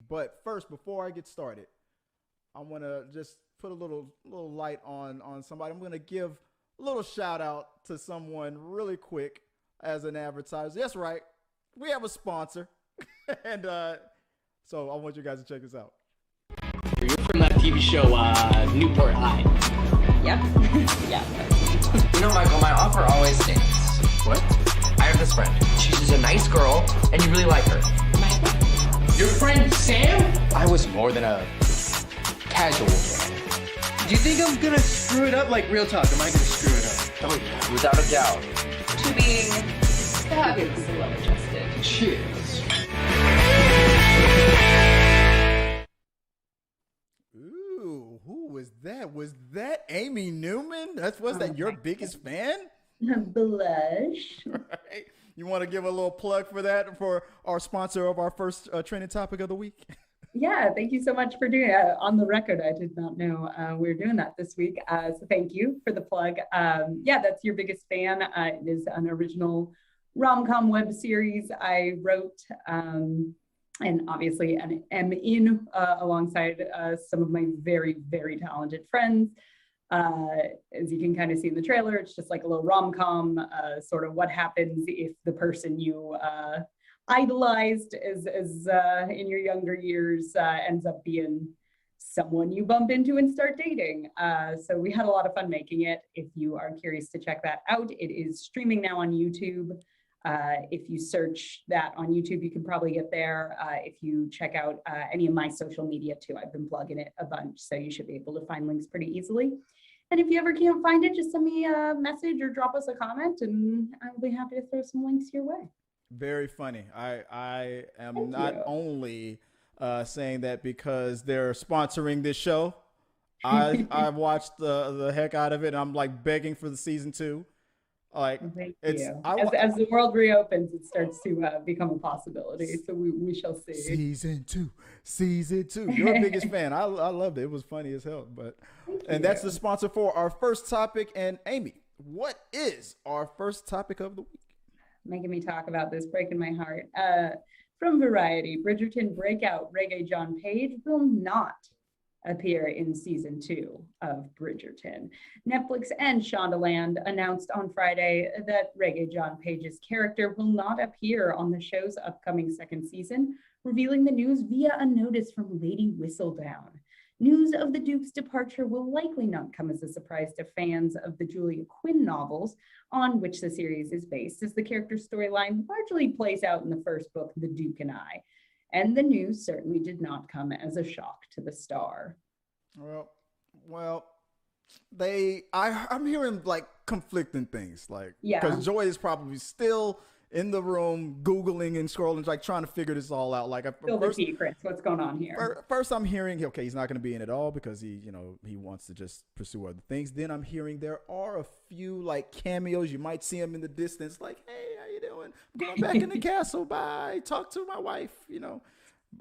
But first, before I get started, I want to just put a little light on somebody. I'm going to give a little shout out to someone really quick as an advertiser. That's right. We have a sponsor. And so I want you guys to check this out. You're from that TV show, Newport High. Yep. Yeah. You know, Michael, my offer always stands. What? I have this friend. She's a nice girl, and you really like her. Michael? Your friend Sam? I was more than a casual fan. Do you think I'm gonna screw it up? Like, real talk, am I gonna screw it up? Oh, yeah. Without a doubt. To being fabulously well-adjusted. Cheers. Ooh, who was that? Was that Amy Newman? Was that your biggest fan? Blush. Right. You want to give a little plug for that for our sponsor of our first trending topic of the week? Yeah, thank you so much for doing it. On the record, I did not know we were doing that this week. So thank you for the plug. Yeah, that's your biggest fan. It is an original rom-com web series I wrote and obviously am in alongside some of my very, very talented friends. As you can kind of see in the trailer, it's just like a little rom-com, sort of what happens if the person you idolized as in your younger years ends up being someone you bump into and start dating. So we had a lot of fun making it. If you are curious to check that out, it is streaming now on YouTube. If you search that on YouTube, you can probably get there. If you check out any of my social media too, I've been plugging it a bunch, so you should be able to find links pretty easily. And if you ever can't find it, just send me a message or drop us a comment, and I'll be happy to throw some links your way. Very funny. I am Thank not you. only saying that because they're sponsoring this show. I've watched the heck out of it. And I'm like begging for the season 2. Like Thank it's you. As the world reopens, it starts to become a possibility. So we shall see. Season 2. You're a biggest fan. I loved it. It was funny as hell. But that's the sponsor for our first topic. And Amy, what is our first topic of the week? Making me talk about this, breaking my heart. From Variety, Bridgerton Breakout Regé-Jean Page will not appear in season 2 of Bridgerton. Netflix and Shondaland announced on Friday that Regé-Jean Page's character will not appear on the show's upcoming second season, revealing the news via a notice from Lady Whistledown. News of the Duke's departure will likely not come as a surprise to fans of the Julia Quinn novels on which the series is based, as the character's storyline largely plays out in the first book, The Duke and I. And the news certainly did not come as a shock to the star. Well, I'm hearing like conflicting things, like because Joy is probably still in the room Googling and scrolling, like trying to figure this all out. Like, the secrets, what's going on here? First, I'm hearing, okay, he's not going to be in it all because he wants to just pursue other things. Then I'm hearing there are a few like cameos. You might see him in the distance, like, hey, how you doing? I'm going back in the castle. Bye. Talk to my wife,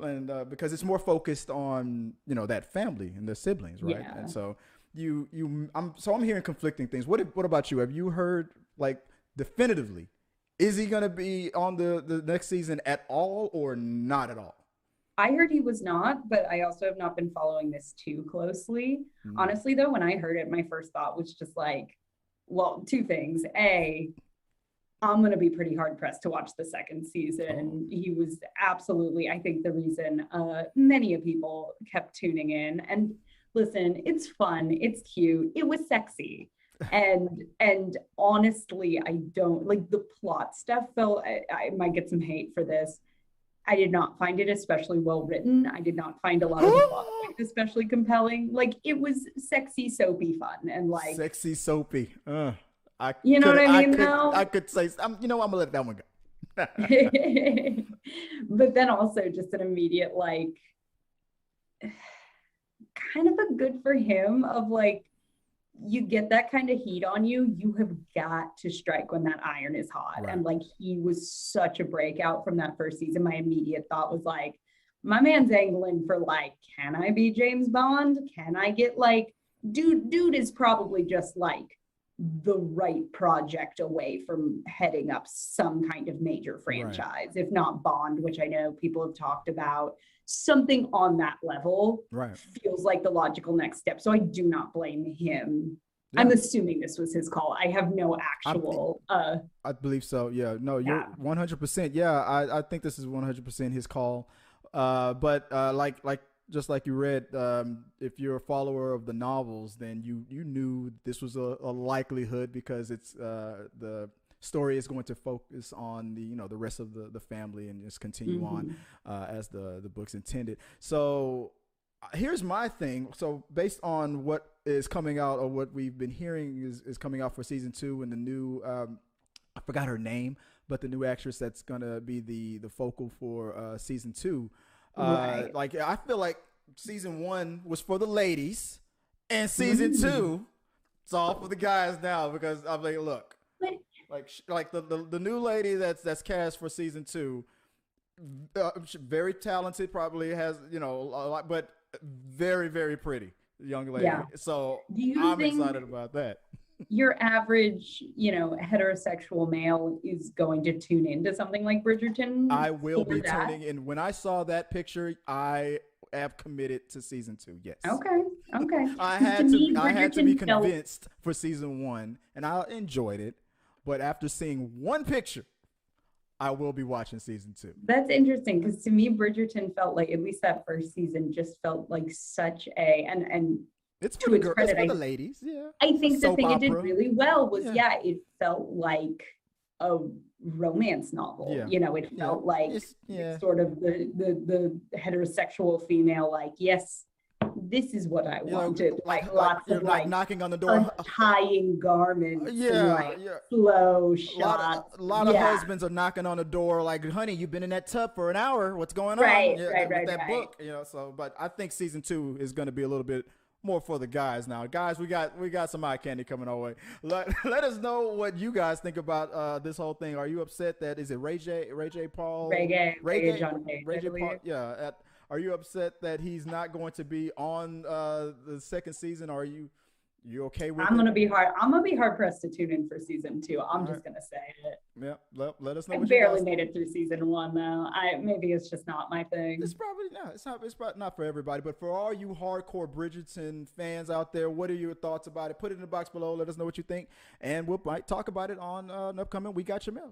and because it's more focused on, that family and their siblings, right? Yeah. And so I'm hearing conflicting things. What about you? Have you heard like definitively? Is he going to be on the next season at all or not at all? I heard he was not, but I also have not been following this too closely. Mm-hmm. Honestly, though, when I heard it, my first thought was just like, well, two things. A, I'm going to be pretty hard pressed to watch the second season. He was absolutely, I think, the reason many of people kept tuning in. And listen, it's fun. It's cute. It was sexy. And honestly, I don't like the plot stuff. Though I might get some hate for this. I did not find it especially well written. I did not find a lot of the plot especially compelling. Like, it was sexy, soapy fun, and like sexy, soapy. What I mean? I could say, I'm gonna let that one go. But then also just an immediate like, kind of a good for him of like, you get that kind of heat on you, you have got to strike when that iron is hot. Right. And like, he was such a breakout from that first season. My immediate thought was like, my man's angling for like, can I be James Bond? Can I get like, dude is probably just like the right project away from heading up some kind of major franchise, if not Bond, which I know people have talked about. Something on that level feels like the logical next step. So I do not blame him. Yeah. I'm assuming this was his call. I have no actual. I believe so. Yeah. No, you're 100%. Yeah, I think this is 100% his call. But just like you read, if you're a follower of the novels, then you knew this was a likelihood because it's the story is going to focus on the rest of the family and just continue on as the book's intended. So here's my thing. So based on what is coming out or what we've been hearing is coming out for season 2 and the new I forgot her name, but the new actress that's gonna be the focal for season 2. Like I feel like season 1 was for the ladies, and season 2 it's all for the guys now because I'm like, look, like the new lady that's cast for season 2, very talented, probably has a lot, but very very pretty young lady. Yeah. So I'm excited about that. Your average, heterosexual male is going to tune into something like Bridgerton. I will be tuning in. When I saw that picture, I have committed to season 2. Yes. Okay. I had to be convinced for season 1, and I enjoyed it. But after seeing one picture, I will be watching season 2. That's interesting because to me, Bridgerton felt like, at least that first season, just felt like such a and. It's for the girls, it's for the ladies, yeah. I think the thing it did really well was, it felt like a romance novel. Yeah. It felt like it's sort of the heterosexual female, like, yes, this is what I wanted. Like lots of knocking on the door, tying garments, slow shots. A lot of husbands are knocking on the door, like, honey, you've been in that tub for an hour. What's going on? Right. Book, So, but I think season 2 is going to be a little bit more for the guys now. Guys, we got some eye candy coming our way. Let us know what you guys think about this whole thing. Are you upset that is it Regé-Jean Page? Yeah. Are you upset that he's not going to be on the second season? Are you okay with it? I'm gonna be hard pressed to tune in for season 2. I'm just gonna say it. Yeah, let us know. I barely made it through season 1 though. Maybe it's just not my thing. It's probably not. It's probably not for everybody. But for all you hardcore Bridgerton fans out there, what are your thoughts about it? Put it in the box below. Let us know what you think, and we might talk about it on an upcoming We Got Your Mails.